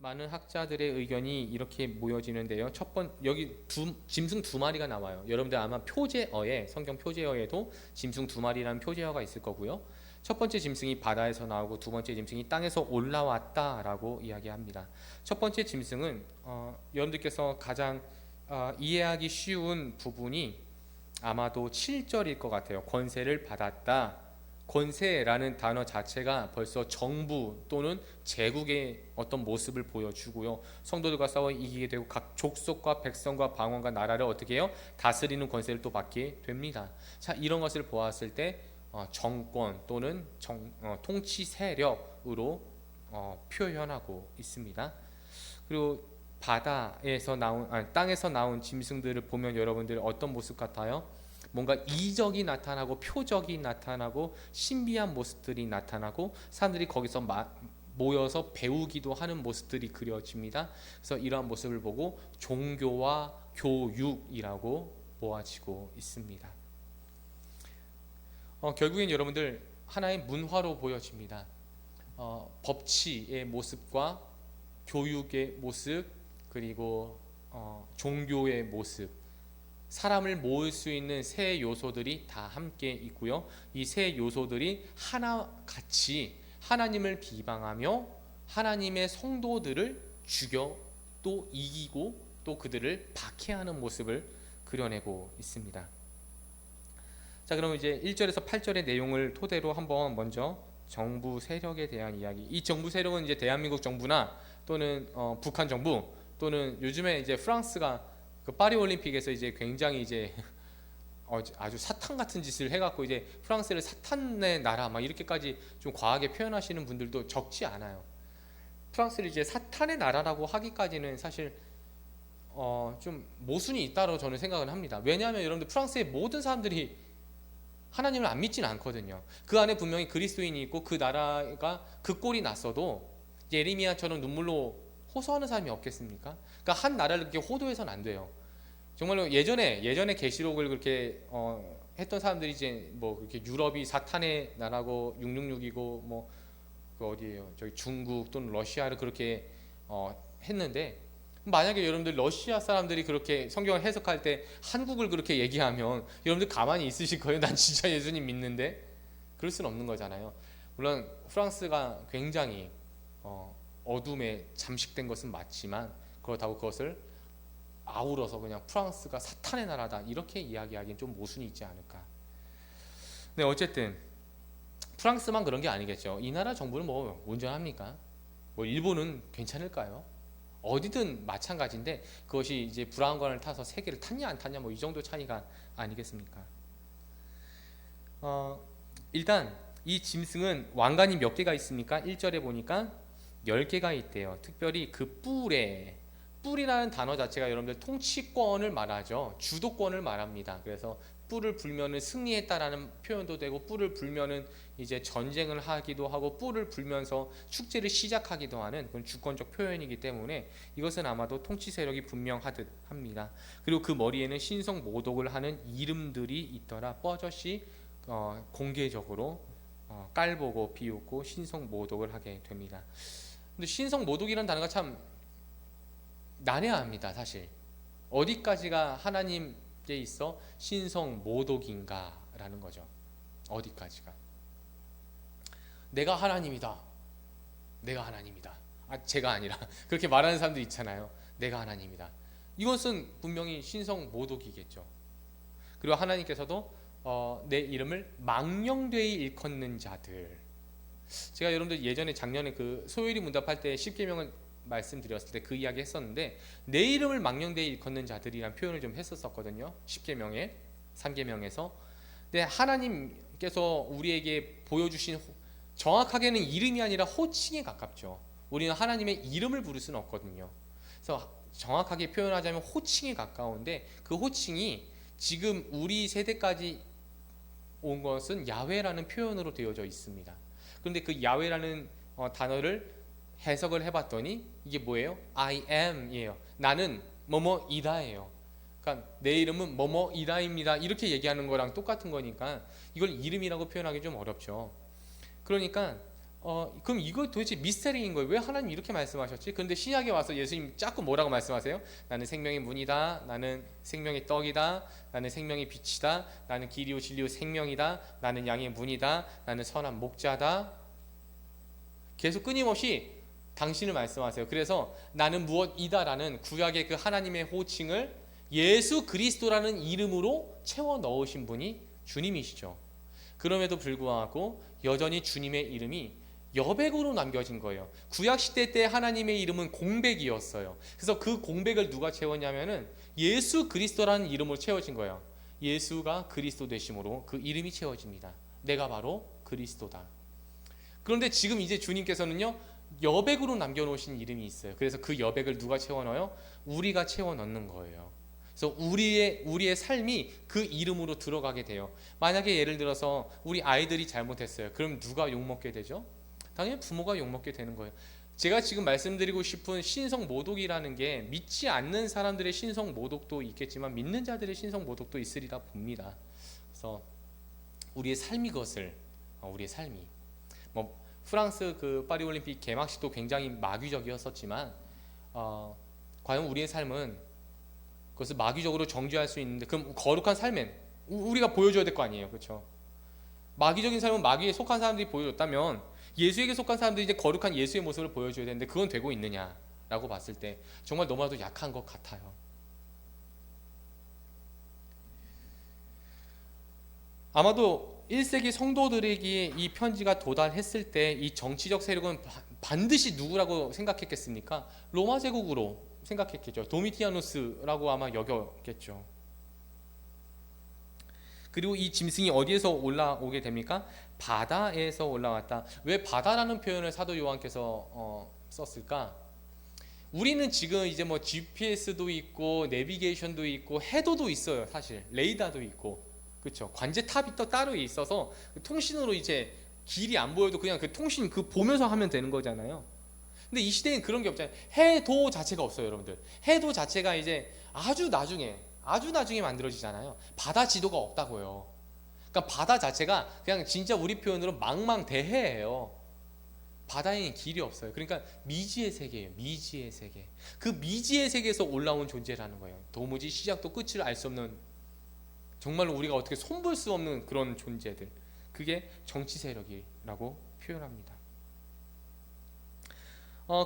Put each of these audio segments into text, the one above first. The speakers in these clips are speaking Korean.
많은 학자들의 의견이 이렇게 모여지는데요. 여기 짐승 두 마리가 나와요. 여러분들 아마 표제어에 성경 표제어에도 짐승 두 마리라는 표제어가 있을 거고요. 첫 번째 짐승이 바다에서 나오고 두 번째 짐승이 땅에서 올라왔다라고 이야기합니다. 첫 번째 짐승은 여러분들께서 가장 이해하기 쉬운 부분이 아마도 7절일 것 같아요. 권세를 받았다. 권세라는 단어 자체가 벌써 정부 또는 제국의 어떤 모습을 보여주고요. 성도들과 싸워 이기게 되고 각 족속과 백성과 방언과 나라를 어떻게 해요? 다스리는 권세를 또 받게 됩니다. 자, 이런 것을 보았을 때 정권 또는 통치 세력으로 표현하고 있습니다. 그리고 땅에서 나온 짐승들을 보면 여러분들 어떤 모습 같아요? 뭔가 이적이 나타나고 표적이 나타나고 신비한 모습들이 나타나고 사람들이 거기서 모여서 배우기도 하는 모습들이 그려집니다. 그래서 이러한 모습을 보고 종교와 교육이라고 모아지고 있습니다. 결국엔 여러분들 하나의 문화로 보여집니다. 법치의 모습과 교육의 모습 그리고 종교의 모습, 사람을 모을 수 있는 세 요소들이 다 함께 있고요. 이 세 요소들이 하나같이 하나님을 비방하며 하나님의 성도들을 죽여 또 이기고 또 그들을 박해하는 모습을 그려내고 있습니다. 자, 그럼 이제 1절에서 8절의 내용을 토대로 한번 먼저 정부 세력에 대한 이야기. 이 정부 세력은 이제 대한민국 정부나 또는 북한 정부 또는 요즘에 이제 프랑스가 그 파리 올림픽에서 이제 굉장히 이제 아주 사탄 같은 짓을 해갖고 이제 프랑스를 사탄의 나라 막 이렇게까지 좀 과하게 표현하시는 분들도 적지 않아요. 프랑스를 이제 사탄의 나라라고 하기까지는 사실 좀 모순이 있다고 저는 생각을 합니다. 왜냐하면 여러분들 프랑스의 모든 사람들이 하나님을 안 믿지는 않거든요. 그 안에 분명히 그리스도인이 있고 그 나라가 그 꼴이 났어도 예레미야처럼 눈물로 호소하는 사람이 없겠습니까? 그러니까 한 나라를 그렇게 호도해서는 안 돼요. 정말로 예전에 계시록을 그렇게 했던 사람들이 이제 뭐 그렇게 유럽이 사탄의 나라고 666이고 뭐 그 어디예요? 저기 중국 또는 러시아를 그렇게 했는데 만약에 여러분들 러시아 사람들이 그렇게 성경을 해석할 때 한국을 그렇게 얘기하면 여러분들 가만히 있으실 거예요? 난 진짜 예수님 믿는데 그럴 수는 없는 거잖아요. 물론 프랑스가 굉장히 어둠에 잠식된 것은 맞지만 그렇다고 그것을 아우러서 그냥 프랑스가 사탄의 나라다 이렇게 이야기하기엔 좀 모순이 있지 않을까. 네, 어쨌든 프랑스만 그런 게 아니겠죠. 이 나라 정부는 뭐 온전합니까? 뭐 일본은 괜찮을까요? 어디든 마찬가지인데 그것이 이제 브라운관을 타서 세계를 탔냐 안 탔냐 뭐 이 정도 차이가 아니겠습니까? 일단 이 짐승은 왕관이 몇 개가 있습니까? 1절에 보니까 10개가 있대요. 특별히 그 뿔이라는 단어 자체가 여러분들 통치권을 말하죠. 주도권을 말합니다. 그래서 뿔을 불면은 승리했다라는 표현도 되고 뿔을 불면은 이제 전쟁을 하기도 하고 뿔을 불면서 축제를 시작하기도 하는 그런 주권적 표현이기 때문에 이것은 아마도 통치 세력이 분명하듯 합니다. 그리고 그 머리에는 신성 모독을 하는 이름들이 있더라. 뻐젓이 공개적으로 깔보고 비웃고 신성 모독을 하게 됩니다. 근데 신성 모독이라는 단어가 참 난해합니다. 사실 어디까지가 하나님께 있어 신성 모독인가라는 거죠. 어디까지가 내가 하나님이다. 내가 하나님이다. 제가 아니라 그렇게 말하는 사람들 있잖아요. 내가 하나님이다. 이것은 분명히 신성 모독이겠죠. 그리고 하나님께서도 내 이름을 망령되이 일컫는 자들. 제가 여러분들 예전에 작년에 그 소요리 문답할 때 10계명을 말씀드렸을 때 그 이야기 했었는데 내 이름을 망령되이 일컫는 자들이란 표현을 좀 했었거든요. 10계명에 3계명에서. 근데 하나님께서 우리에게 보여주신 정확하게는 이름이 아니라 호칭에 가깝죠. 우리는 하나님의 이름을 부를 수는 없거든요. 그래서 정확하게 표현하자면 호칭에 가까운데 그 호칭이 지금 우리 세대까지 온 것은 야훼라는 표현으로 되어져 있습니다. 그런데 그 야훼라는 단어를 해석을 해봤더니 이게 뭐예요? I am이에요. 나는 뭐뭐이다예요. 그러니까 내 이름은 뭐뭐이다입니다. 이렇게 얘기하는 거랑 똑같은 거니까 이걸 이름이라고 표현하기 좀 어렵죠. 그러니까 그럼 이거 도대체 미스터리인 거예요. 왜 하나님 이렇게 말씀하셨지? 그런데 신약에 와서 예수님 자꾸 뭐라고 말씀하세요? 나는 생명의 문이다. 나는 생명의 떡이다. 나는 생명의 빛이다. 나는 길이요 진리요 생명이다. 나는 양의 문이다. 나는 선한 목자다. 계속 끊임없이 당신을 말씀하세요. 그래서 나는 무엇이다라는 구약의 그 하나님의 호칭을 예수 그리스도라는 이름으로 채워 넣으신 분이 주님이시죠. 그럼에도 불구하고 여전히 주님의 이름이 여백으로 남겨진 거예요. 구약 시대 때 하나님의 이름은 공백이었어요. 그래서 그 공백을 누가 채웠냐면은 예수 그리스도라는 이름으로 채워진 거예요. 예수가 그리스도 되심으로 그 이름이 채워집니다. 내가 바로 그리스도다. 그런데 지금 이제 주님께서는요, 여백으로 남겨놓으신 이름이 있어요. 그래서 그 여백을 누가 채워 넣어요? 우리가 채워 넣는 거예요. 그래서 우리의 삶이 그 이름으로 들어가게 돼요. 만약에 예를 들어서 우리 아이들이 잘못했어요. 그럼 누가 욕먹게 되죠? 당연히 부모가 욕먹게 되는 거예요. 제가 지금 말씀드리고 싶은 신성모독이라는 게 믿지 않는 사람들의 신성모독도 있겠지만 믿는 자들의 신성모독도 있으리라 봅니다. 그래서 우리의 삶이 그것을 우리의 삶이 뭐 프랑스 그 파리 올림픽 개막식도 굉장히 마귀적이었었지만 과연 우리의 삶은 그것을 마귀적으로 정죄할 수 있는데 그럼 거룩한 삶엔 우리가 보여줘야 될 거 아니에요, 그렇죠? 마귀적인 삶은 마귀에 속한 사람들이 보여줬다면 예수에게 속한 사람들이 이제 거룩한 예수의 모습을 보여줘야 되는데 그건 되고 있느냐라고 봤을 때 정말 너무나도 약한 것 같아요. 아마도 1세기 성도들에게 이 편지가 도달했을 때 이 정치적 세력은 반드시 누구라고 생각했겠습니까? 로마 제국으로 생각했겠죠. 도미티아누스라고 아마 여겼겠죠. 그리고 이 짐승이 어디에서 올라오게 됩니까? 바다에서 올라왔다. 왜 바다라는 표현을 사도 요한께서 썼을까? 우리는 지금 이제 뭐 GPS도 있고 내비게이션도 있고 해도도 있어요. 사실 레이더도 있고, 그렇죠? 관제탑이 또 따로 있어서 통신으로 이제 길이 안 보여도 그냥 그 통신 그 보면서 하면 되는 거잖아요. 근데 이 시대엔 그런 게 없잖아요. 해도 자체가 없어요, 여러분들. 해도 자체가 이제 아주 나중에 만들어지잖아요. 바다 지도가 없다고요. 그러니까 바다 자체가 그냥 진짜 우리 표현으로 망망대해예요. 바다에는 길이 없어요. 그러니까 미지의 세계예요. 미지의 세계. 그 미지의 세계에서 올라온 존재라는 거예요. 도무지 시작도 끝을 알 수 없는, 정말로 우리가 어떻게 손볼 수 없는 그런 존재들. 그게 정치 세력이라고 표현합니다.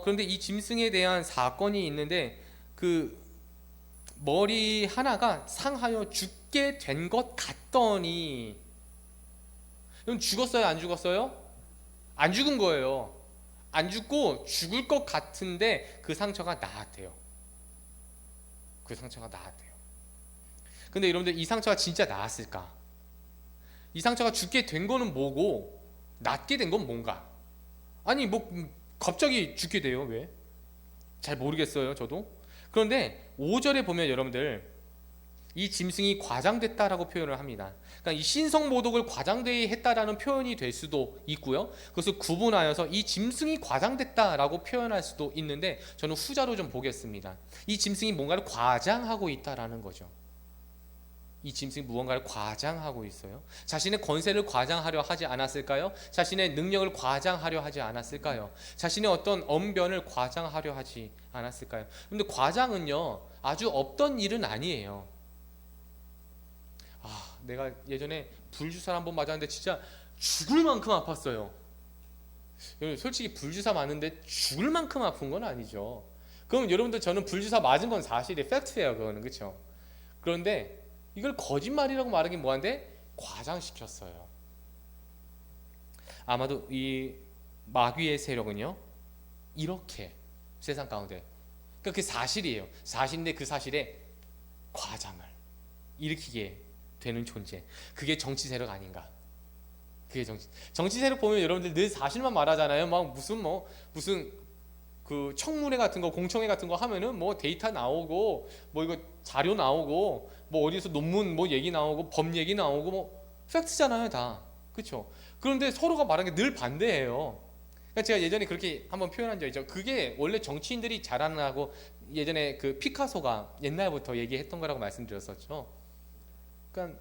그런데 이 짐승에 대한 사건이 있는데 그 머리 하나가 상하여 죽게 된 것 같더니, 그럼 죽었어요? 안 죽었어요? 안 죽은 거예요. 안 죽고 죽을 것 같은데 그 상처가 나았대요. 그 상처가 나았대요. 근데 여러분들, 이 상처가 진짜 나았을까? 이 상처가 죽게 된 거는 뭐고 낫게 된 건 뭔가? 아니 뭐 갑자기 죽게 돼요. 왜? 잘 모르겠어요, 저도. 그런데 5절에 보면 여러분들, 이 짐승이 과장됐다라고 표현을 합니다. 그러니까 이 신성모독을 과장되이 했다라는 표현이 될 수도 있고요. 그것을 구분하여서 이 짐승이 과장됐다라고 표현할 수도 있는데, 저는 후자로 좀 보겠습니다. 이 짐승이 뭔가를 과장하고 있다라는 거죠. 이 짐승이 무언가를 과장하고 있어요. 자신의 권세를 과장하려 하지 않았을까요? 자신의 능력을 과장하려 하지 않았을까요? 자신의 어떤 언변을 과장하려 하지 않았을까요? 근데 과장은요, 아주 없던 일은 아니에요. 내가 예전에 불주사를 한번 맞았는데 진짜 죽을 만큼 아팠어요. 솔직히 불주사 맞는데 죽을 만큼 아픈 건 아니죠. 그럼 여러분들, 저는 불주사 맞은 건 사실이 팩트예요. 그거는, 그렇죠? 그런데 이걸 거짓말이라고 말하긴 뭐한데 과장시켰어요. 아마도 이 마귀의 세력은요, 이렇게 세상 가운데, 그러니까 그 사실이에요. 사실인데 그 사실에 과장을 일으키게 되는 존재. 그게 정치 세력 아닌가? 그게 정치 세력 보면 여러분들 늘 사실만 말하잖아요. 막 무슨 그 청문회 같은 거, 공청회 같은 거 하면은 뭐 데이터 나오고 뭐 이거 자료 나오고 뭐 어디서 논문 뭐 얘기 나오고 법 얘기 나오고 뭐 팩트잖아요, 다. 그렇죠? 그런데 서로가 말하는 게 늘 반대예요. 그러니까 제가 예전에 그렇게 한번 표현한 적 있죠. 그게 원래 정치인들이 잘하는, 예전에 그 피카소가 옛날부터 얘기했던 거라고 말씀드렸었죠. 그러니까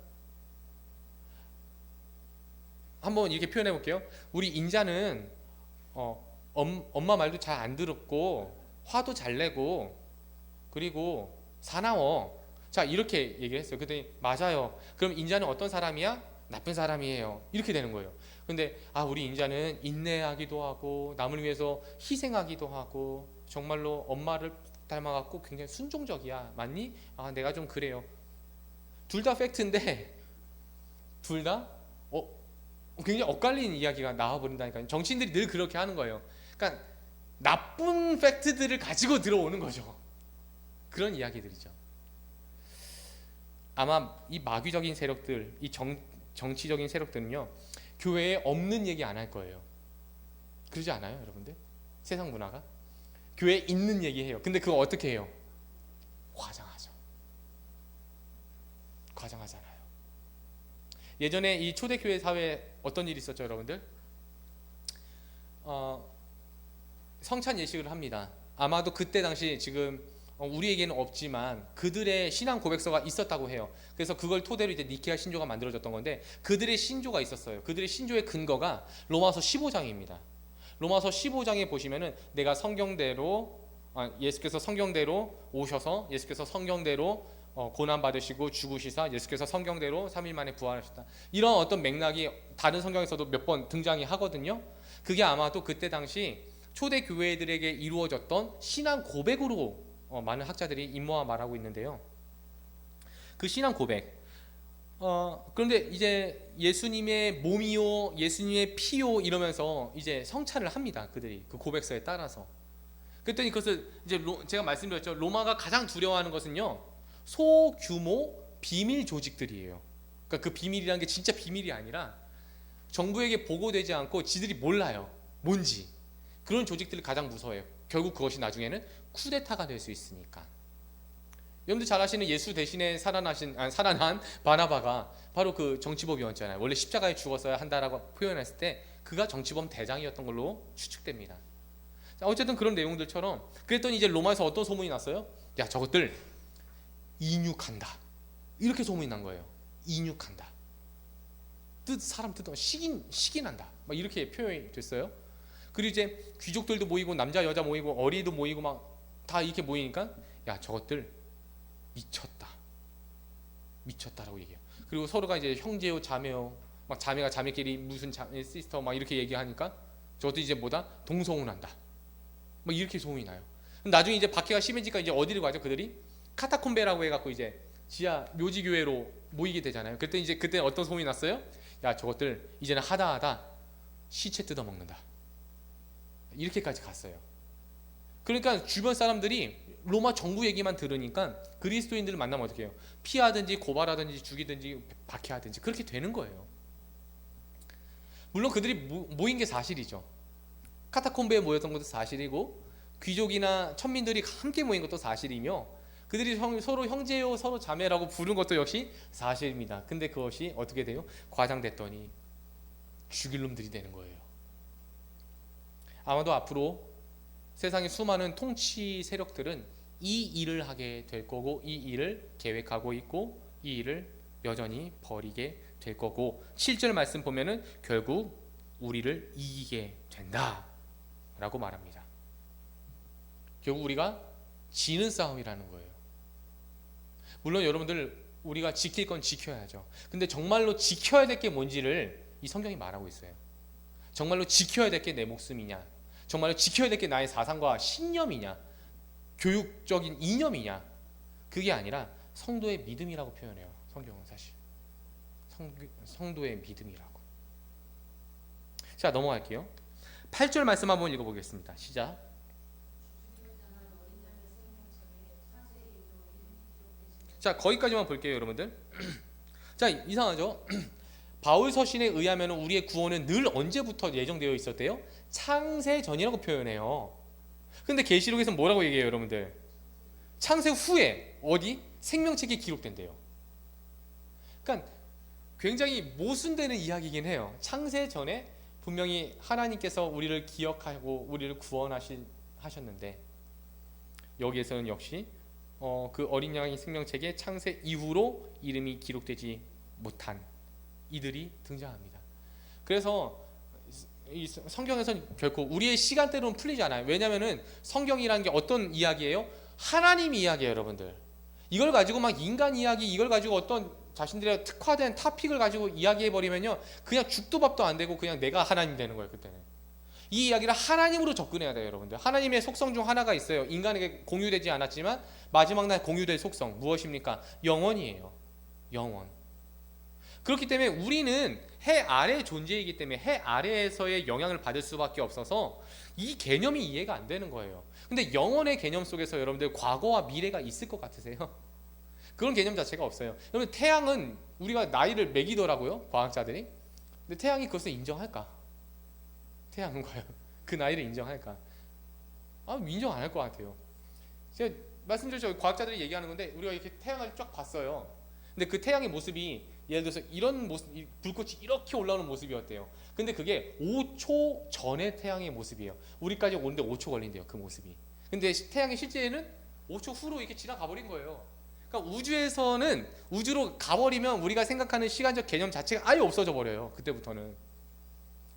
한번 이렇게 표현해 볼게요. 우리 인자는 엄마 말도 잘 안 들었고 화도 잘 내고 그리고 사나워. 자, 이렇게 얘기를 했어요. 그랬더니 맞아요. 그럼 인자는 어떤 사람이야? 나쁜 사람이에요. 이렇게 되는 거예요. 근데 우리 인자는 인내하기도 하고 남을 위해서 희생하기도 하고 정말로 엄마를 닮아갖고 굉장히 순종적이야. 맞니? 내가 좀 그래요. 둘 다 팩트인데 둘 다 굉장히 엇갈리는 이야기가 나와버린다니까요. 정치인들이 늘 그렇게 하는 거예요. 그러니까 나쁜 팩트들을 가지고 들어오는 거죠. 그런 이야기들이죠. 아마 이 마귀적인 세력들, 이 정치적인 세력들은요, 교회에 없는 얘기 안 할 거예요. 그러지 않아요, 여러분들? 세상 문화가 교회에 있는 얘기해요. 근데 그거 어떻게 해요? 과장하잖아요. 예전에 이 초대교회 사회에 어떤 일이 있었죠, 여러분들? 성찬 예식을 합니다. 아마도 그때 당시 지금 우리에게는 없지만 그들의 신앙 고백서가 있었다고 해요. 그래서 그걸 토대로 이제 니케아 신조가 만들어졌던 건데 그들의 신조가 있었어요. 그들의 신조의 근거가 로마서 15장입니다. 로마서 15장에 보시면은 내가 성경대로 예수께서 성경대로 오셔서 예수께서 성경대로 고난 받으시고 죽으시사 예수께서 성경대로 3일 만에 부활하셨다. 이런 어떤 맥락이 다른 성경에서도 몇 번 등장이 하거든요. 그게 아마도 그때 당시 초대 교회들에게 이루어졌던 신앙 고백으로 많은 학자들이 임모와 말하고 있는데요. 그 신앙 고백. 그런데 이제 예수님의 몸이요, 예수님의 피요 이러면서 이제 성찬을 합니다. 그들이 그 고백서에 따라서. 그랬더니 그것을 이제 제가 말씀드렸죠. 로마가 가장 두려워하는 것은요, 소규모 비밀 조직들이에요. 그러니까 그 비밀이라는 게 진짜 비밀이 아니라 정부에게 보고되지 않고 지들이 몰라요. 뭔지. 그런 조직들을 가장 무서워해요. 결국 그것이 나중에는 쿠데타가 될 수 있으니까. 여러분들 잘 아시는 예수 대신에 살아난 바나바가 바로 그 정치범이었잖아요. 원래 십자가에 죽었어야 한다라고 표현했을 때 그가 정치범 대장이었던 걸로 추측됩니다. 자, 어쨌든 그런 내용들처럼 그랬더니 이제 로마에서 어떤 소문이 났어요? 야, 저것들 인육한다. 이렇게 소문이 난 거예요. 인육한다. 사람 뜻은 식인한다. 막 이렇게 표현이 됐어요. 그리고 이제 귀족들도 모이고 남자 여자 모이고 어리도 모이고 막 다 이렇게 모이니까 야, 저것들 미쳤다라고 얘기해요. 그리고 서로가 이제 형제요 자매요 막 자매가 자매끼리 무슨 자매 시스터 막 이렇게 얘기하니까 저것도 이제 뭐다 동성혼한다. 막 이렇게 소문이 나요. 나중에 이제 박해가 심해지니까 이제 어디를 가죠? 그들이 카타콤베라고 해갖고 이제 지하 묘지 교회로 모이게 되잖아요. 그랬더니 이제 그때 어떤 소문이 났어요? 야, 저것들 이제는 하다 시체 뜯어 먹는다. 이렇게까지 갔어요. 그러니까 주변 사람들이 로마 정부 얘기만 들으니까 그리스도인들을 만나면 어떻게 해요? 피하든지 고발하든지 죽이든지 박해하든지 그렇게 되는 거예요. 물론 그들이 모인 게 사실이죠. 카타콤베에 모였던 것도 사실이고 귀족이나 천민들이 함께 모인 것도 사실이며 그들이 서로 형제요 서로 자매라고 부른 것도 역시 사실입니다. 근데 그것이 어떻게 돼요? 과장됐더니 죽일 놈들이 되는 거예요. 아마도 앞으로 세상의 수많은 통치 세력들은 이 일을 하게 될 거고 이 일을 계획하고 있고 이 일을 여전히 벌이게 될 거고 7절 말씀 보면은 결국 우리를 이기게 된다 라고 말합니다. 결국 우리가 지는 싸움이라는 거예요. 물론 여러분들 우리가 지킬 건 지켜야죠. 근데 정말로 지켜야 될 게 뭔지를 이 성경이 말하고 있어요. 정말로 지켜야 될 게 내 목숨이냐, 정말로 지켜야 될 게 나의 사상과 신념이냐, 교육적인 이념이냐, 그게 아니라 성도의 믿음이라고 표현해요. 성경은 사실 성도의 믿음이라고. 자, 넘어갈게요. 8절 말씀 한번 읽어보겠습니다. 시작. 자, 거기까지만 볼게요, 여러분들. 자, 이상하죠? 바울 서신에 의하면 우리의 구원은 늘 언제부터 예정되어 있었대요? 창세 전이라고 표현해요. 근데 계시록에서는 뭐라고 얘기해요, 여러분들? 창세 후에 어디? 생명책에 기록된대요. 그러니까 굉장히 모순되는 이야기이긴 해요. 창세 전에 분명히 하나님께서 우리를 기억하고 우리를 구원하셨는데 여기에서는 역시 그 어린 양의 생명책에 창세 이후로 이름이 기록되지 못한 이들이 등장합니다. 그래서 이 성경에서는 결코 우리의 시간대로는 풀리지 않아요. 왜냐하면은 성경이라는 게 어떤 이야기예요? 하나님 이야기예요, 여러분들. 이걸 가지고 막 인간 이야기, 이걸 가지고 어떤 자신들의 특화된 토픽을 가지고 이야기해 버리면요, 그냥 죽도 밥도 안 되고 그냥 내가 하나님 되는 거예요. 그때는 이 이야기를 하나님으로 접근해야 돼요, 여러분들. 하나님의 속성 중 하나가 있어요. 인간에게 공유되지 않았지만 마지막 날 공유될 속성 무엇입니까? 영원이에요. 영원. 그렇기 때문에 우리는 해 아래 존재이기 때문에 해 아래에서의 영향을 받을 수밖에 없어서 이 개념이 이해가 안 되는 거예요. 근데 영원의 개념 속에서 여러분들 과거와 미래가 있을 것 같으세요? 그런 개념 자체가 없어요. 여러분, 태양은 우리가 나이를 매기더라고요, 과학자들이. 근데 태양이 그것을 인정할까? 태양은 과연 그 나이를 인정할까? 인정 안 할 것 같아요. 제가 말씀드렸죠, 과학자들이 얘기하는 건데 우리가 이렇게 태양을 쫙 봤어요. 근데 그 태양의 모습이 예를 들어서 이런 모습, 불꽃이 이렇게 올라오는 모습이었대요. 근데 그게 5초 전의 태양의 모습이에요. 우리까지 오는데 5초 걸린대요, 그 모습이. 근데 태양이 실제는 5초 후로 이렇게 지나가 버린 거예요. 그러니까 우주에서는 우주로 가버리면 우리가 생각하는 시간적 개념 자체가 아예 없어져 버려요. 그때부터는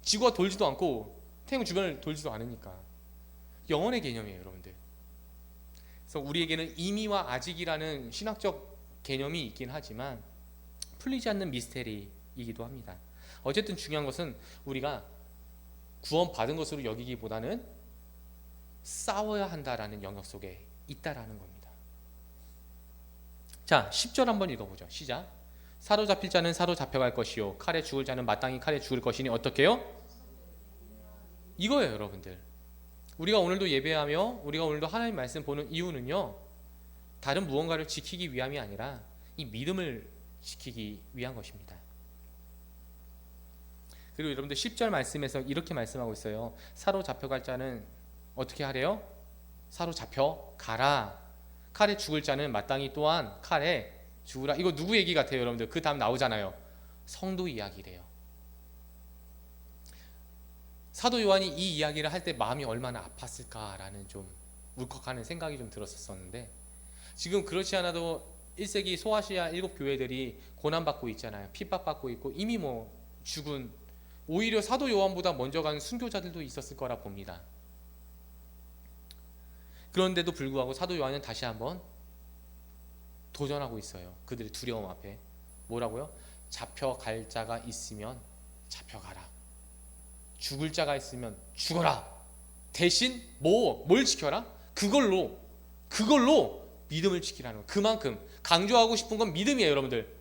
지구가 돌지도 않고 태양 주변을 돌지도 않으니까. 영원의 개념이에요, 여러분들. 그래서 우리에게는 이미와 아직이라는 신학적 개념이 있긴 하지만 풀리지 않는 미스테리이기도 합니다. 어쨌든 중요한 것은 우리가 구원받은 것으로 여기기보다는 싸워야 한다라는 영역 속에 있다라는 겁니다. 자, 10절 한번 읽어보죠. 시작. 사로잡힐 자는 사로잡혀갈 것이요 칼에 죽을 자는 마땅히 칼에 죽을 것이니 어떻게 해요? 이거예요, 여러분들. 우리가 오늘도 예배하며 우리가 오늘도 하나님 말씀 보는 이유는요, 다른 무언가를 지키기 위함이 아니라 이 믿음을 지키기 위한 것입니다. 그리고 여러분들 10절 말씀에서 이렇게 말씀하고 있어요. 사로잡혀갈 자는 어떻게 하래요? 사로잡혀 가라. 칼에 죽을 자는 마땅히 또한 칼에 죽으라. 이거 누구 얘기 같아요, 여러분들? 그 다음 나오잖아요. 성도 이야기래요. 사도 요한이 이 이야기를 할 때 마음이 얼마나 아팠을까라는 좀 울컥하는 생각이 좀 들었었는데, 지금 그렇지 않아도 1세기 소아시아 7교회들이 고난받고 있잖아요. 핍박받고 있고 이미 죽은, 오히려 사도 요한보다 먼저 간 순교자들도 있었을 거라 봅니다. 그런데도 불구하고 사도 요한은 다시 한번 도전하고 있어요. 그들의 두려움 앞에. 뭐라고요? 잡혀갈 자가 있으면 잡혀가라. 죽을 자가 있으면 죽어라. 대신 뭘 지켜라? 그걸로 믿음을 지키라는 거. 그만큼 강조하고 싶은 건 믿음이에요, 여러분들.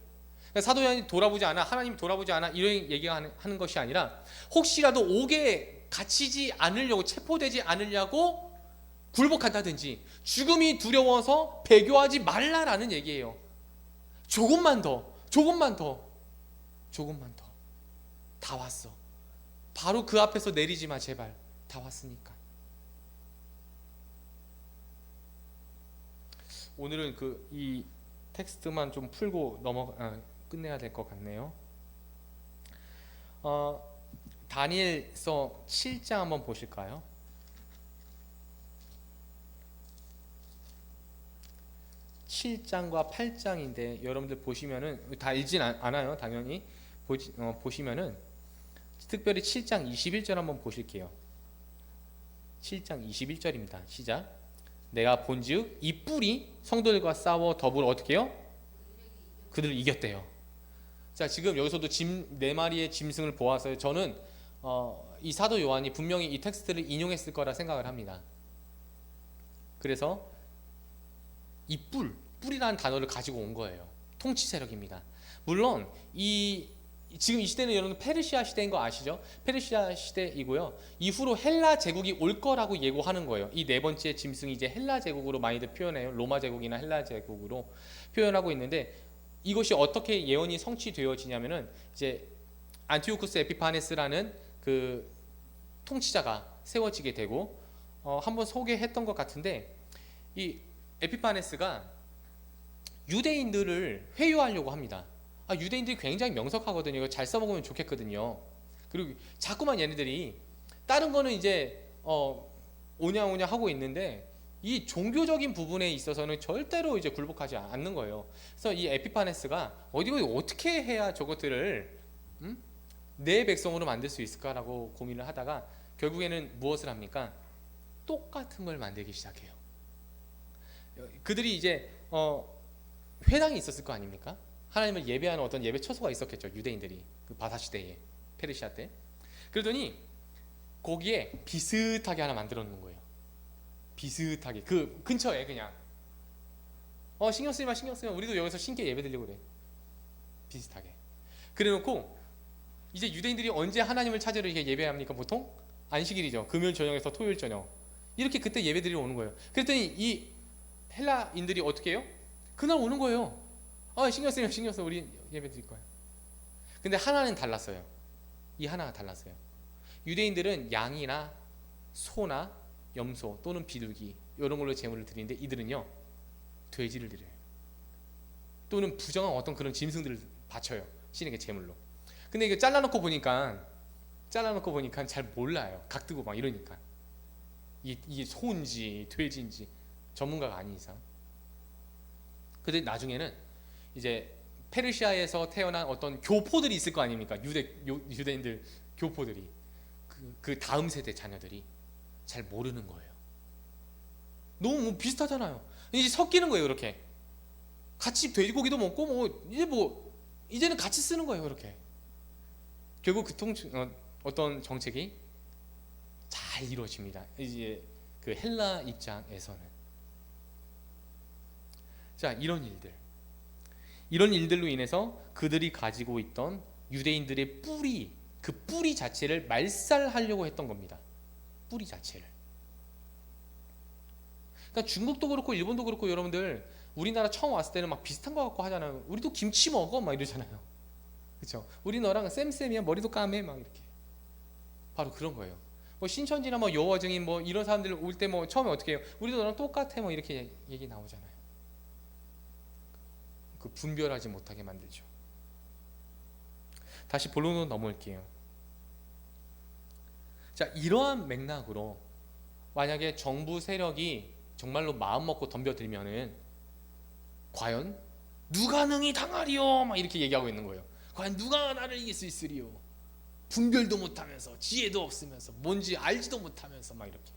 사도 요한이 돌아보지 않아, 하나님이 돌아보지 않아, 이런 얘기가 하는 것이 아니라 혹시라도 옥에 갇히지 않으려고, 체포되지 않으려고 굴복한다든지 죽음이 두려워서 배교하지 말라라는 얘기예요. 조금만 더 다 왔어. 바로 그 앞에서 내리지 마, 제발. 다 왔으니까. 오늘은 이 텍스트만 좀 풀고 끝내야 될 것 같네요. 다니엘서 7장 한번 보실까요? 7장과 8장인데 여러분들 보시면은 다 읽진 않아요, 당연히. 보시면은 특별히 7장 21절 한번 보실게요. 7장 21절입니다. 시작. 내가 본즉 이 뿔이 성도들과 싸워 더불어 어떻게 해요? 그들을 이겼대요. 자, 지금 여기서도 네 마리의 짐승을 보아서요, 저는 이 사도 요한이 분명히 이 텍스트를 인용했을 거라 생각을 합니다. 그래서 이 뿔이라는 단어를 가지고 온 거예요. 통치 세력입니다. 물론 지금 이 시대는 여러분 페르시아 시대인 거 아시죠? 페르시아 시대이고요. 이후로 헬라 제국이 올 거라고 예고하는 거예요. 이 네 번째 짐승이 이제 헬라 제국으로 많이들 표현해요. 로마 제국이나 헬라 제국으로 표현하고 있는데, 이것이 어떻게 예언이 성취되어지냐면은 이제 안티오쿠스 에피파네스라는 그 통치자가 세워지게 되고, 한번 소개했던 것 같은데, 이 에피파네스가 유대인들을 회유하려고 합니다. 유대인들이 굉장히 명석하거든요. 이거 잘 써먹으면 좋겠거든요. 그리고 자꾸만 얘네들이 다른 거는 이제 오냐오냐 하고 있는데 이 종교적인 부분에 있어서는 절대로 이제 굴복하지 않는 거예요. 그래서 이 에피파네스가 어떻게 해야 저것들을 내 백성으로 만들 수 있을까라고 고민을 하다가 결국에는 무엇을 합니까? 똑같은 걸 만들기 시작해요. 그들이 이제 회당이 있었을 거 아닙니까? 하나님을 예배하는 어떤 예배 처소가 있었겠죠. 유대인들이 그 바사 시대에, 페르시아 때. 그러더니 거기에 비슷하게 하나 만들어 놓은 거예요. 비슷하게 그 근처에 그냥 신경 쓰면 우리도 여기서 신께 예배 드리려고 그래. 비슷하게. 그래놓고 이제 유대인들이 언제 하나님을 찾으러 이렇게 예배합니까? 보통 안식일이죠. 금요일 저녁에서 토요일 저녁 이렇게 그때 예배 드리러 오는 거예요. 그랬더니 이 헬라인들이 어떻게 해요? 그날 오는 거예요. 신경 쓰면 우리 예배 드릴 거예요. 근데 하나는 달랐어요. 이 하나가 달랐어요. 유대인들은 양이나 소나 염소 또는 비둘기 이런 걸로 제물을 드리는데 이들은요 돼지를 드려요. 또는 부정한 어떤 그런 짐승들을 바쳐요. 신에게 제물로. 근데 이거 잘라놓고 보니까 잘 몰라요. 각 뜨고 막 이러니까 이게 소인지 돼지인지 전문가가 아닌 이상. 근데 나중에는 이제 페르시아에서 태어난 어떤 교포들이 있을 거 아닙니까? 유대인들 교포들이 그 다음 세대 자녀들이 잘 모르는 거예요. 너무 뭐 비슷하잖아요. 이제 섞이는 거예요. 이렇게 같이 돼지고기도 먹고 이제는 같이 쓰는 거예요. 그렇게 결국 어떤 정책이 잘 이루어집니다. 이제 그 헬라 입장에서는 자 이런 일들로 인해서 그들이 가지고 있던 유대인들의 그 뿌리 자체를 말살하려고 했던 겁니다. 뿌리 자체를. 그러니까 중국도 그렇고 일본도 그렇고 여러분들 우리나라 처음 왔을 때는 막 비슷한 거 같고 하잖아요. 우리도 김치 먹어 막 이러잖아요. 그렇죠? 우리 너랑 쌤이야 머리도 까매 막 이렇게. 바로 그런 거예요. 뭐 신천지나 뭐 여호와 증인 뭐 이런 사람들 올 때 뭐 처음에 어떻게 해요? 우리도 너랑 똑같아 뭐 이렇게 얘기 나오잖아요. 그 분별하지 못하게 만들죠. 다시 본론으로 넘어올게요. 자, 이러한 맥락으로 만약에 정부 세력이 정말로 마음 먹고 덤벼들면은 과연 누가 능히 당하리요? 막 이렇게 얘기하고 있는 거예요. 과연 누가 나를 이길 수 있으리요? 분별도 못하면서 지혜도 없으면서 뭔지 알지도 못하면서 막 이렇게.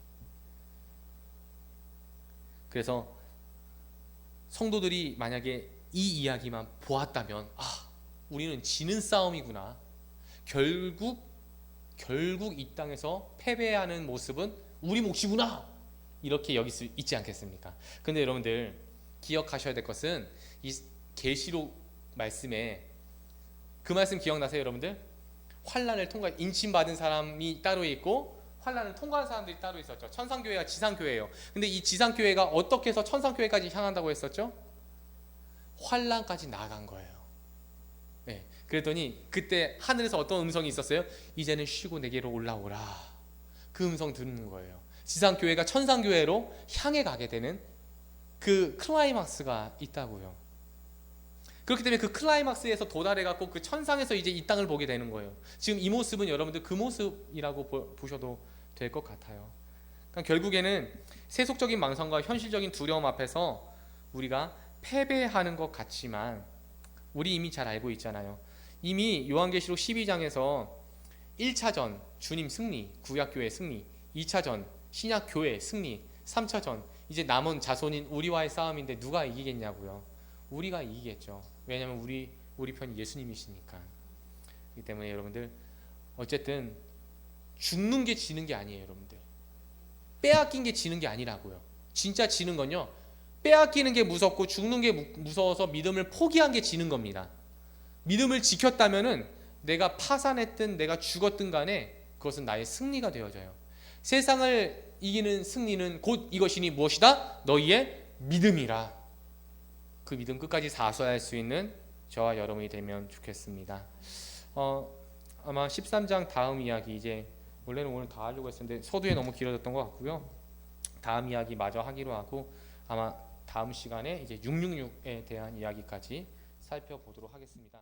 그래서 성도들이 만약에 이 이야기만 보았다면 우리는 지는 싸움이구나. 결국 이 땅에서 패배하는 모습은 우리 몫이구나. 이렇게 여길 수 있지 않겠습니까? 근데 여러분들 기억하셔야 될 것은 이 계시록 말씀에 그 말씀 기억나세요, 여러분들? 환난을 인침받은 사람이 따로 있고 환난을 통과한 사람들이 따로 있었죠. 천상교회와 지상교회예요. 근데 이 지상교회가 어떻게 해서 천상교회까지 향한다고 했었죠? 환난까지 나아간 거예요. 네. 그랬더니 그때 하늘에서 어떤 음성이 있었어요? 이제는 쉬고 내게로 올라오라. 그 음성 듣는 거예요. 지상교회가 천상교회로 향해 가게 되는 그 클라이막스가 있다고요. 그렇기 때문에 그 클라이막스에서 도달해 갖고 그 천상에서 이제 이 땅을 보게 되는 거예요. 지금 이 모습은 여러분들 그 모습이라고 보셔도 될 것 같아요. 그러니까 결국에는 세속적인 망상과 현실적인 두려움 앞에서 우리가 패배하는 것 같지만 우리 이미 잘 알고 있잖아요. 이미 요한계시록 12장에서 1차전 주님 승리, 구약교회 승리, 2차전 신약교회 승리, 3차전 이제 남은 자손인 우리와의 싸움인데 누가 이기겠냐고요. 우리가 이기겠죠. 왜냐하면 우리 편이 예수님이시니까. 그렇기 때문에 여러분들 어쨌든 죽는 게 지는 게 아니에요. 여러분들 빼앗긴 게 지는 게 아니라고요. 진짜 지는 건요, 빼앗기는 게 무섭고 죽는 게 무서워서 믿음을 포기한 게 지는 겁니다. 믿음을 지켰다면은 내가 파산했든 내가 죽었든 간에 그것은 나의 승리가 되어져요. 세상을 이기는 승리는 곧 이것이니 무엇이다? 너희의 믿음이라. 그 믿음 끝까지 사수할 수 있는 저와 여러분이 되면 좋겠습니다. 아마 13장 다음 이야기, 이제 원래는 오늘 다 하려고 했었는데 서두에 너무 길어졌던 것 같고요. 다음 이야기 마저 하기로 하고 아마 다음 시간에 이제 666에 대한 이야기까지 살펴보도록 하겠습니다.